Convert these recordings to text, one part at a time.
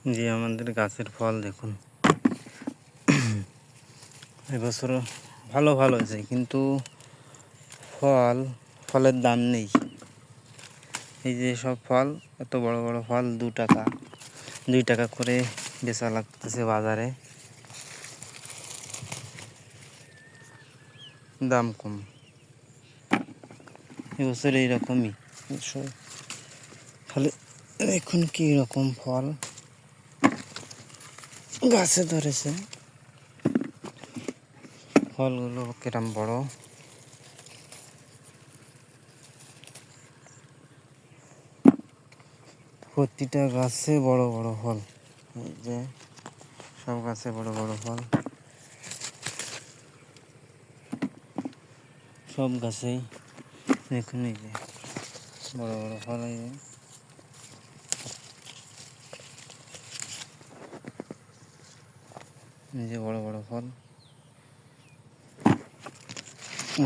যে আমাদের গাছের ফল দেখুন, এবছর ভালো ভালো হয়েছে, কিন্তু ফলের দাম নেই। এই যে সব ফল, এত বড় বড় ফল 2 টাকা করে বেচা লাগতেছে বাজারে, দাম কম। এবছর এইরকমই ফলে এখন কি রকম ফল গাছে ধরেছে, ফলগুলো কিরম বড়, প্রতিটা গাছে বড় বড় ফল। এই যে সব গাছে বড় বড় ফল, সব গাছেই দেখুন এই যে বড় বড় ফল। এই যে বড় বড় ফল,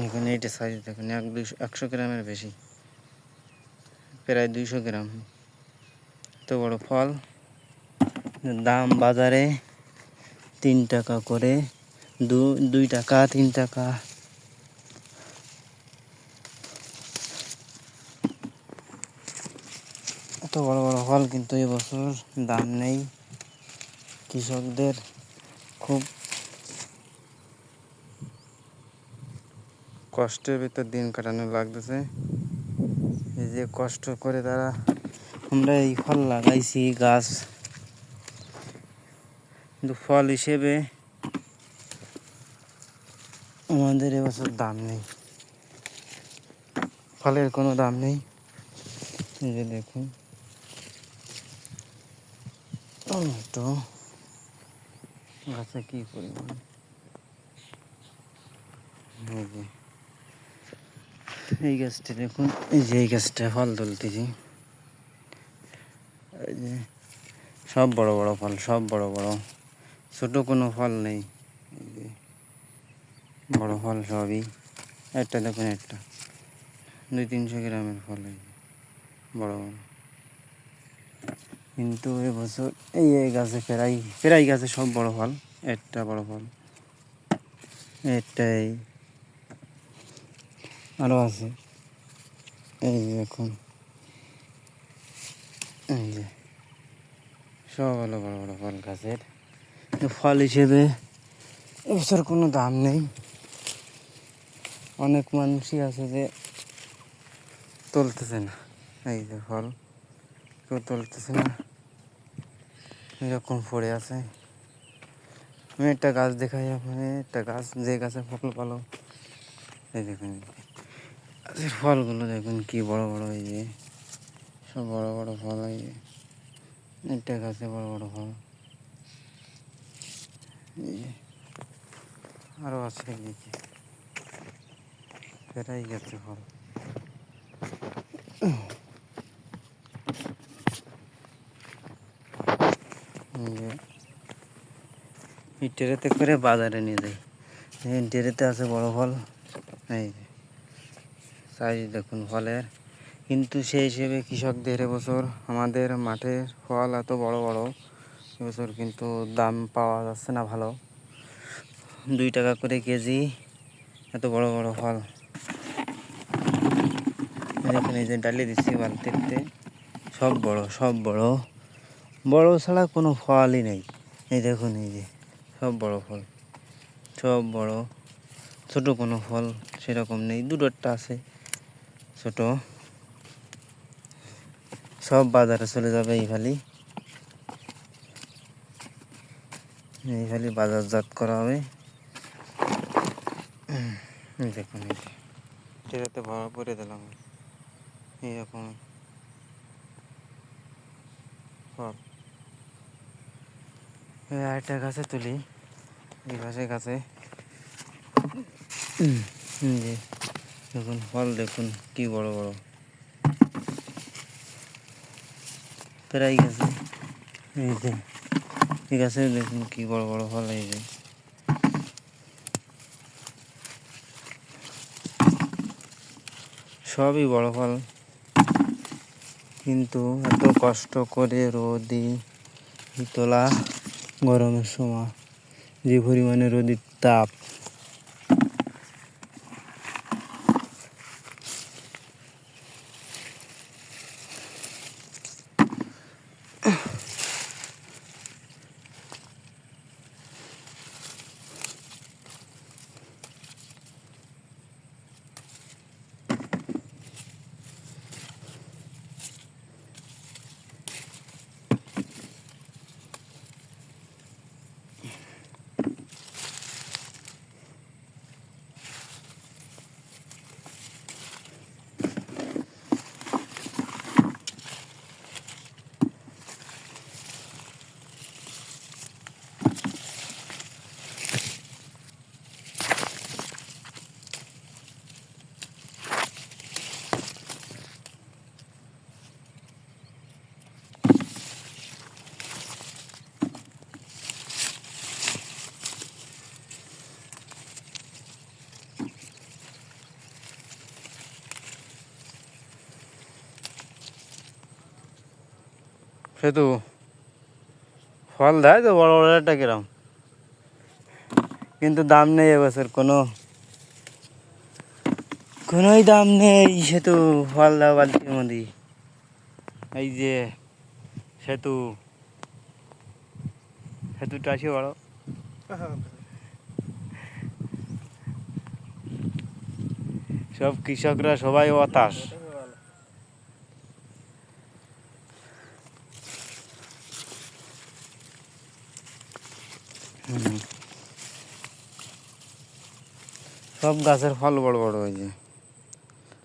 দেখুন এইটা সাইজ দেখুন, 100 গ্রামের বেশি, প্রায় 200 গ্রাম। এত বড় ফল, দাম বাজারে 3 টাকা করে, 2 টাকা 3 টাকা। এত বড় বড় ফল, কিন্তু এবছর দাম নেই। কৃষকদের খুব কষ্টের ভিতর দিন কাটানো লাগতেছে। এই যে কষ্ট করে আমরা এই ফল লাগাইছি গাছ, কিন্তু ফল হিসেবে আমাদের এবছর দাম নেই, ফলের কোনো দাম নেই। এই যে দেখুন টমেটো গাছে কি পরিমাণ, এই গাছটা দেখুন, এই যে এই গাছটা ফল তুলতেছি, এই যে সব বড় বড় ফল, সব বড় বড়, ছোট কোনো ফল নেই। এই যে বড় ফল সবই, একটা দেখুন, একটা 200-300 গ্রামের ফল, বড় বড়। কিন্তু এবছর এই গাছে প্রায় গাছে সব বড় ফল, একটা বড় ফল, একটাই আরও আছে। এই যে দেখুন, এই যে সব হলো বড় বড় ফল গাছের, ফল হিসেবে এবছর কোনো দাম নেই। অনেক মানুষই আছে যে তুলতেছে না, এই যে ফল কেউ তুলতেছে না, এরকম পড়ে আছে। আমি একটা গাছ দেখাই আপনাকে, একটা গাছ, যে গাছে ফল ভালো, এই দেখুন গাছের ফলগুলো দেখুন কি বড় বড়, এই যে সব বড় বড় ফল। এই যে একটা গাছে বড় বড় ফল, এই যে আরও আছে, এই যে প্রায় গাছে ফল। এই ট্রেতে করে বাজারে নিয়ে যাই, এই ট্রেতে আছে বড় ফল, এই যে সাইজ দেখুন ফলের। কিন্তু সেই হিসেবে কৃষকদের এবছর আমাদের মাঠের ফল এত বড় বড়, এবছর কিন্তু দাম পাওয়া যাচ্ছে না ভালো, 2 টাকা করে কেজি, এত বড় বড় ফল। দেখুন এই যে ডালিয়ে দিচ্ছি বালতিতে, সব বড়, সব বড়, বড় ছাড়া কোনো ফলই নেই। এই দেখুন এই যে সব বড় ফল, সব বড়, ছোট কোনো ফল সেরকম নেই, 2টা আছে ছোট। সব বাজারে চলে যাবে এই ফালি বাজারজাত করা হবে। দেখুন এই যে এটাতে ভরা করে দিলাম এইরকম ফল। আরেকটা গাছে তুলি, এই গাছে যে দেখুন ফল, দেখুন কি বড় বড়, প্রায় গাছে, এই যে এই গাছে দেখুন কি বড় বড় ফল, এই যে সবই বড় ফল। কিন্তু এত কষ্ট করে রোদি তোলা গরমের সময় যে পরিমাণে রোদের তাপ, সেতু ফল দেয় তো বড় বড় একটা কিরম, কিন্তু দাম নেই এবছর, কোনোই দাম নেই। সেতু ফল দাও বালতির মধ্যে, এই যে সেতুটা আসি বড়, সব কৃষকরা সবাই হতাশ। সব গাছের ফল বড় বড় হয়েছে,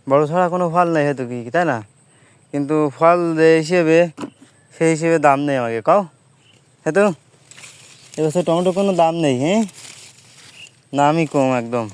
বড় ছাড়া কোনো ফল নেই হয়তো কি, তাই না? কিন্তু ফল যে হিসেবে, সেই হিসেবে দাম নেই আমাকে কও। হ্যাঁ তো এবছর টমেটো কোনো দাম নেই, হ্যাঁ দামই কম একদম।